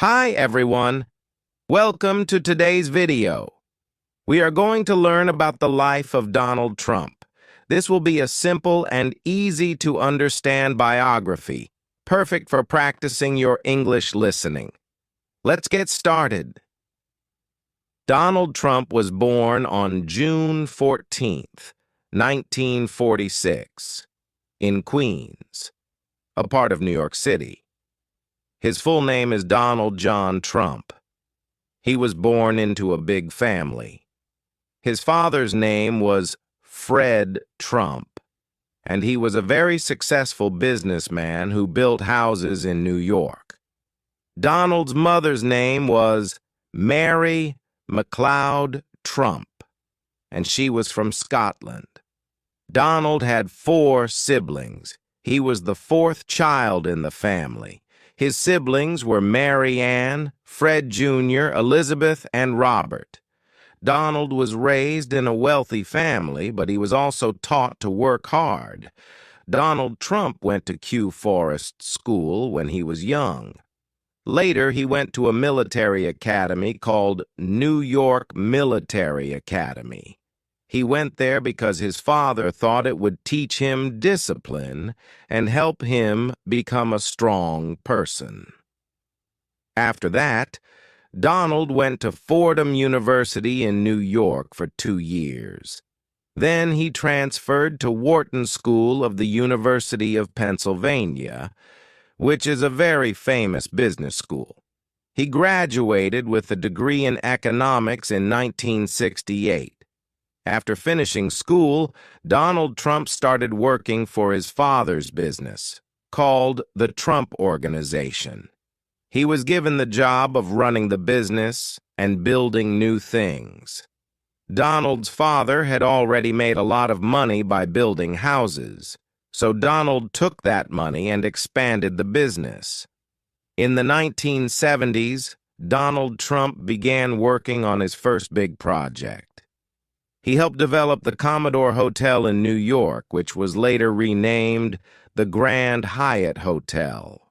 Hi everyone, welcome to today's video. We are going to learn about the life of Donald Trump. This will be a simple and easy to understand biography, perfect for practicing your English listening. Let's get started. Donald Trump was born on June 14th, 1946, in Queens, a part of New York City. His full name is Donald John Trump. He was born into a big family. His father's name was Fred Trump, and he was a very successful businessman who built houses in New York. Donald's mother's name was Mary MacLeod Trump, and she was from Scotland. Donald had 4 siblings. He was the 4th child in the family. His siblings were Mary Ann, Fred Jr., Elizabeth, and Robert. Donald was raised in a wealthy family, but he was also taught to work hard. Donald Trump went to Kew Forest School when he was young. Later, he went to a military academy called New York Military Academy. He went there because his father thought it would teach him discipline and help him become a strong person. After that, Donald went to Fordham University in New York for 2 years. Then he transferred to Wharton School of the University of Pennsylvania, which is a very famous business school. He graduated with a degree in economics in 1968. After finishing school, Donald Trump started working for his father's business, called the Trump Organization. He was given the job of running the business and building new things. Donald's father had already made a lot of money by building houses, so Donald took that money and expanded the business. In the 1970s, Donald Trump began working on his first big project. He helped develop the Commodore Hotel in New York, which was later renamed the Grand Hyatt Hotel.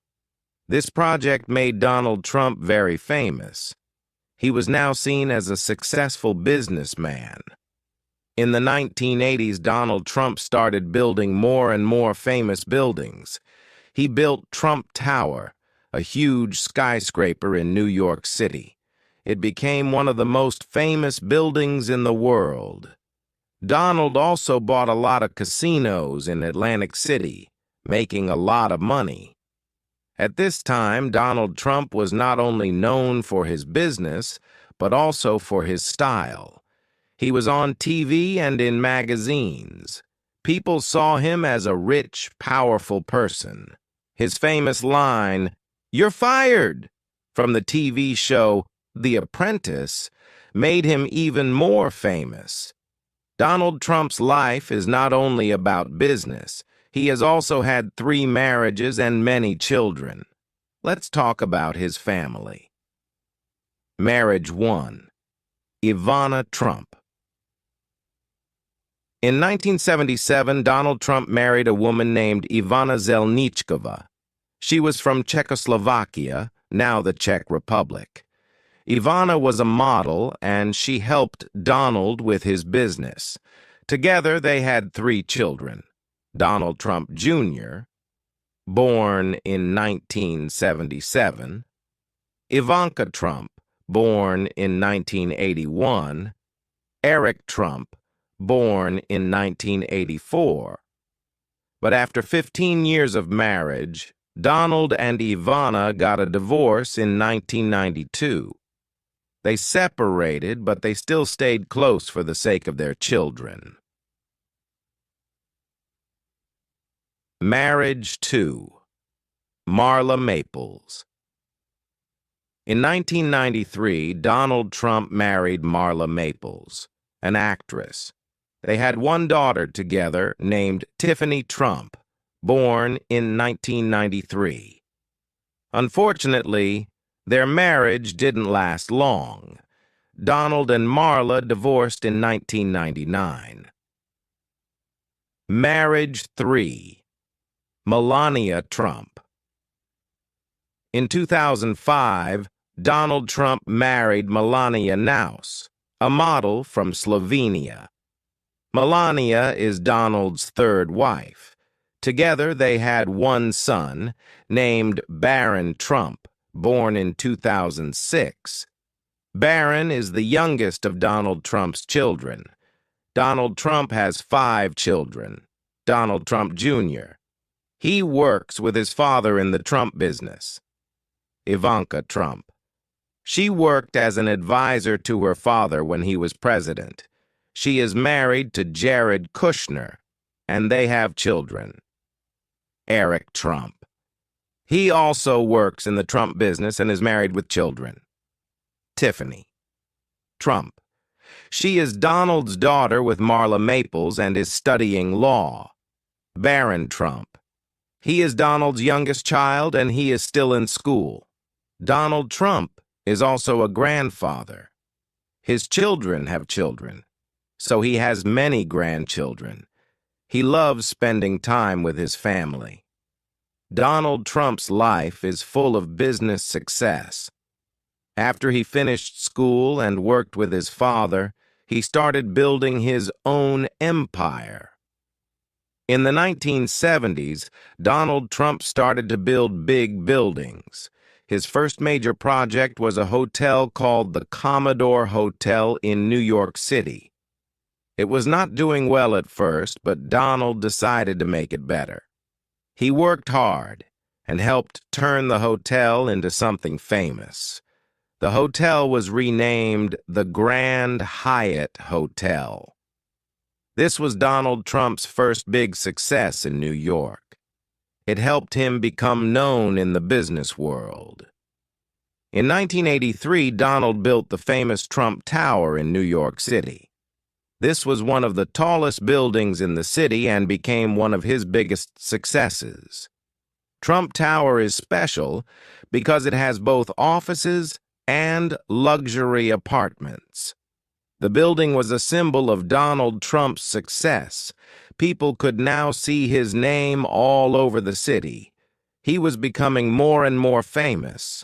This project made Donald Trump very famous. He was now seen as a successful businessman. In the 1980s, Donald Trump started building more and more famous buildings. He built Trump Tower, a huge skyscraper in New York City. It became one of the most famous buildings in the world. Donald also bought a lot of casinos in Atlantic City, making a lot of money. At this time, Donald Trump was not only known for his business, but also for his style. He was on TV and in magazines. People saw him as a rich, powerful person. His famous line, "You're fired," from the TV show The Apprentice, made him even more famous. Donald Trump's life is not only about business. He has also had 3 marriages and many children. Let's talk about his family. Marriage 1. Ivana Trump. In 1977, Donald Trump married a woman named Ivana Zelničková. She was from Czechoslovakia, now the Czech Republic. Ivana was a model, and she helped Donald with his business. Together, they had 3 children. Donald Trump Jr., born in 1977, Ivanka Trump, born in 1981, Eric Trump, born in 1984. But after 15 years of marriage, Donald and Ivana got a divorce in 1992. They separated, but they still stayed close for the sake of their children. Marriage 2. Marla Maples. In 1993, Donald Trump married Marla Maples, an actress. They had 1 daughter together named Tiffany Trump, born in 1993. Unfortunately, their marriage didn't last long. Donald and Marla divorced in 1999. Marriage 3. Melania Trump. In 2005, Donald Trump married Melania Naus, a model from Slovenia. Melania is Donald's third wife. Together, they had one son, named Barron Trump, born in 2006. Barron is the youngest of Donald Trump's children. Donald Trump has 5 children. Donald Trump Jr. He works with his father in the Trump business. Ivanka Trump. She worked as an advisor to her father when he was president. She is married to Jared Kushner, and they have children. Eric Trump. He also works in the Trump business and is married with children. Tiffany Trump. She is Donald's daughter with Marla Maples and is studying law. Barron Trump. He is Donald's youngest child and he is still in school. Donald Trump is also a grandfather. His children have children, so he has many grandchildren. He loves spending time with his family. Donald Trump's life is full of business success. After he finished school and worked with his father, he started building his own empire. In the 1970s, Donald Trump started to build big buildings. His first major project was a hotel called the Commodore Hotel in New York City. It was not doing well at first, but Donald decided to make it better. He worked hard and helped turn the hotel into something famous. The hotel was renamed the Grand Hyatt Hotel. This was Donald Trump's first big success in New York. It helped him become known in the business world. In 1983, Donald built the famous Trump Tower in New York City. This was one of the tallest buildings in the city and became one of his biggest successes. Trump Tower is special because it has both offices and luxury apartments. The building was a symbol of Donald Trump's success. People could now see his name all over the city. He was becoming more and more famous.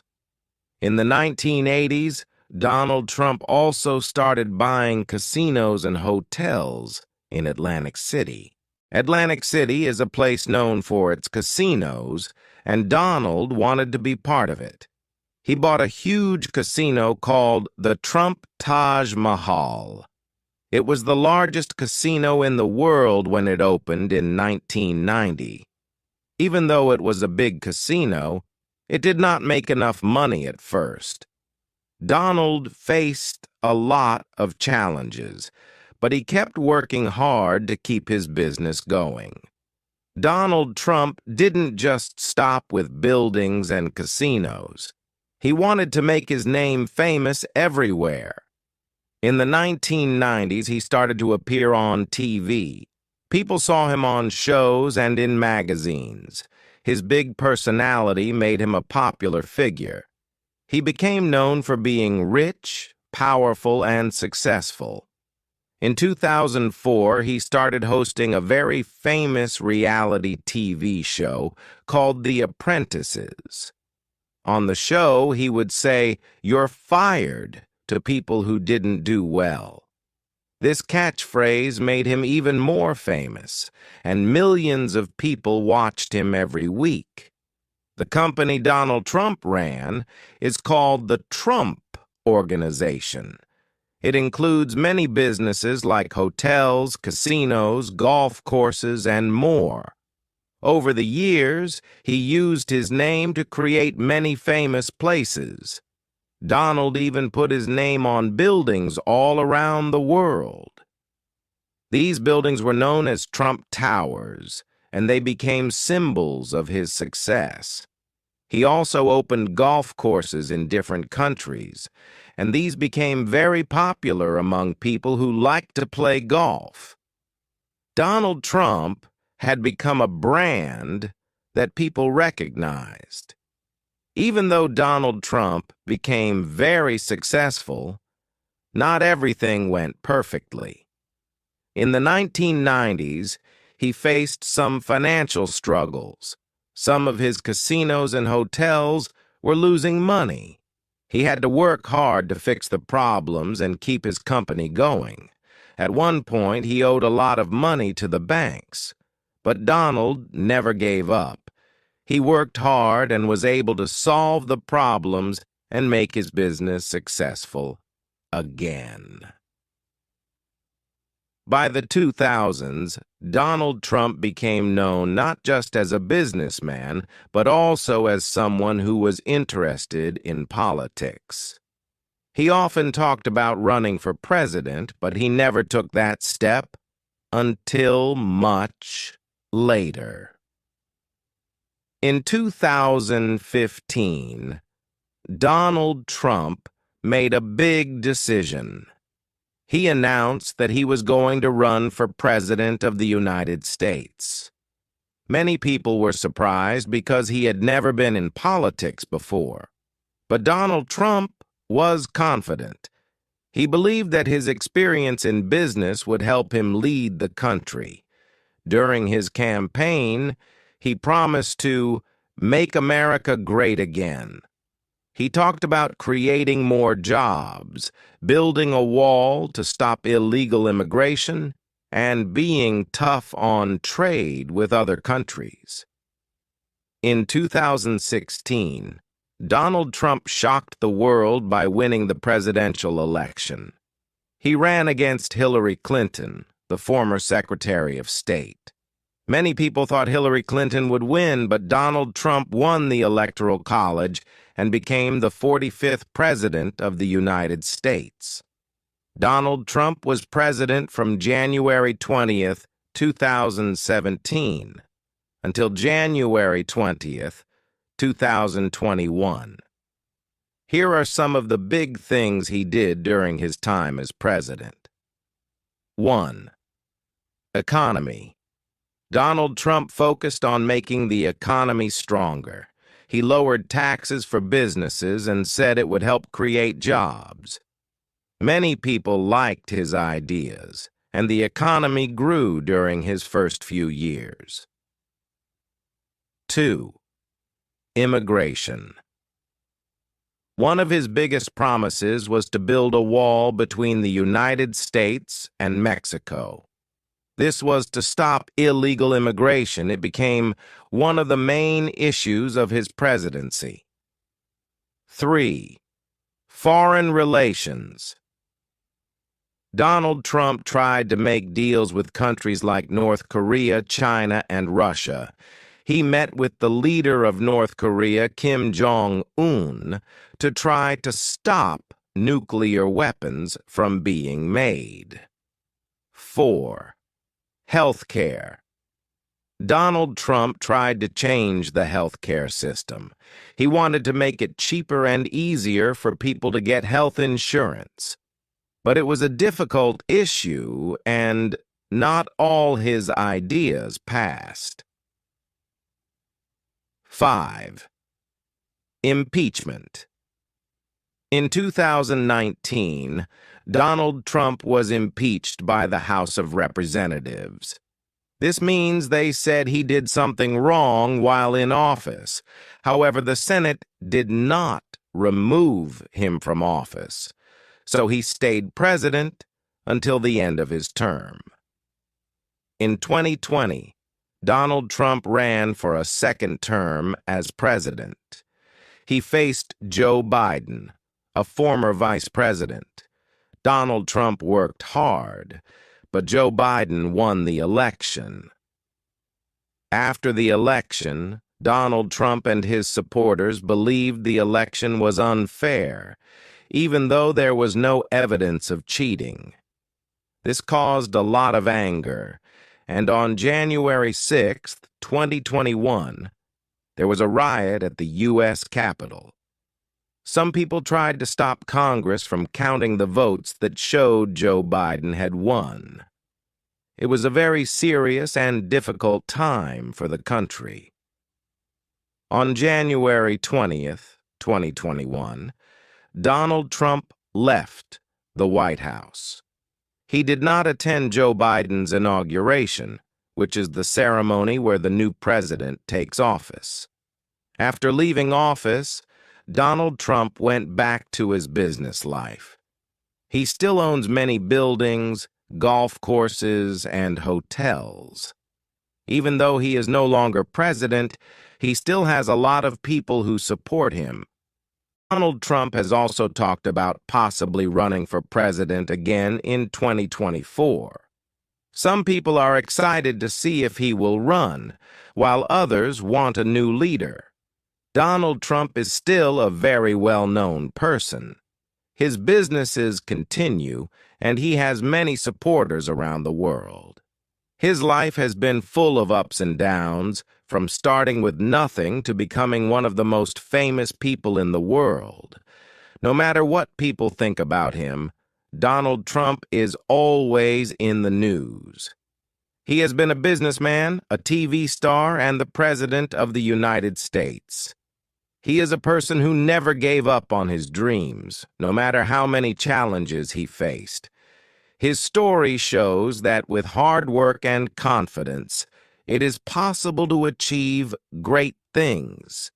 In the 1980s, Donald Trump also started buying casinos and hotels in Atlantic City. Atlantic City is a place known for its casinos, and Donald wanted to be part of it. He bought a huge casino called the Trump Taj Mahal. It was the largest casino in the world when it opened in 1990. Even though it was a big casino, it did not make enough money at first. Donald faced a lot of challenges, but he kept working hard to keep his business going. Donald Trump didn't just stop with buildings and casinos. He wanted to make his name famous everywhere. In the 1990s, he started to appear on TV. People saw him on shows and in magazines. His big personality made him a popular figure. He became known for being rich, powerful, and successful. In 2004, he started hosting a very famous reality TV show called The Apprentices. On the show, he would say, "You're fired," to people who didn't do well. This catchphrase made him even more famous, and millions of people watched him every week. The company Donald Trump ran is called the Trump Organization. It includes many businesses like hotels, casinos, golf courses, and more. Over the years, he used his name to create many famous places. Donald even put his name on buildings all around the world. These buildings were known as Trump Towers, and they became symbols of his success. He also opened golf courses in different countries, and these became very popular among people who liked to play golf. Donald Trump had become a brand that people recognized. Even though Donald Trump became very successful, not everything went perfectly. In the 1990s, he faced some financial struggles. Some of his casinos and hotels were losing money. He had to work hard to fix the problems and keep his company going. At one point, he owed a lot of money to the banks, but Donald never gave up. He worked hard and was able to solve the problems and make his business successful again. By the 2000s, Donald Trump became known not just as a businessman, but also as someone who was interested in politics. He often talked about running for president, but he never took that step until much later. In 2015, Donald Trump made a big decision. He announced that he was going to run for President of the United States. Many people were surprised because he had never been in politics before. But Donald Trump was confident. He believed that his experience in business would help him lead the country. During his campaign, he promised to make America great again. He talked about creating more jobs, building a wall to stop illegal immigration, and being tough on trade with other countries. In 2016, Donald Trump shocked the world by winning the presidential election. He ran against Hillary Clinton, the former Secretary of State. Many people thought Hillary Clinton would win, but Donald Trump won the Electoral College and became the 45th President of the United States. Donald Trump was president from January 20th, 2017, until January 20th, 2021. Here are some of the big things he did during his time as president. 1. Economy. Donald Trump focused on making the economy stronger. He lowered taxes for businesses and said it would help create jobs. Many people liked his ideas, and the economy grew during his first few years. 2. Immigration. One of his biggest promises was to build a wall between the United States and Mexico. This was to stop illegal immigration. It became one of the main issues of his presidency. 3. Foreign relations. Donald Trump tried to make deals with countries like North Korea, China, and Russia. He met with the leader of North Korea, Kim Jong-un, to try to stop nuclear weapons from being made. 4. Healthcare. Donald Trump tried to change the healthcare system. He wanted to make it cheaper and easier for people to get health insurance. But it was a difficult issue, and not all his ideas passed. 5. Impeachment. In 2019, Donald Trump was impeached by the House of Representatives. This means they said he did something wrong while in office. However, the Senate did not remove him from office, so he stayed president until the end of his term. In 2020, Donald Trump ran for a second term as president. He faced Joe Biden, a former vice president. Donald Trump worked hard, but Joe Biden won the election. After the election, Donald Trump and his supporters believed the election was unfair, even though there was no evidence of cheating. This caused a lot of anger, and on January 6, 2021, there was a riot at the U.S. Capitol. Some people tried to stop Congress from counting the votes that showed Joe Biden had won. It was a very serious and difficult time for the country. On January 20th, 2021, Donald Trump left the White House. He did not attend Joe Biden's inauguration, which is the ceremony where the new president takes office. After leaving office, Donald Trump went back to his business life. He still owns many buildings, golf courses, and hotels. Even though he is no longer president, he still has a lot of people who support him. Donald Trump has also talked about possibly running for president again in 2024. Some people are excited to see if he will run, while others want a new leader. Donald Trump is still a very well-known person. His businesses continue, and he has many supporters around the world. His life has been full of ups and downs, from starting with nothing to becoming one of the most famous people in the world. No matter what people think about him, Donald Trump is always in the news. He has been a businessman, a TV star, and the President of the United States. He is a person who never gave up on his dreams, no matter how many challenges he faced. His story shows that with hard work and confidence, it is possible to achieve great things.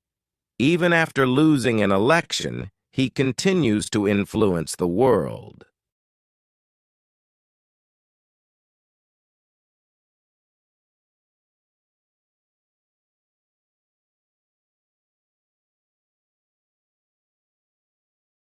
Even after losing an election, he continues to influence the world.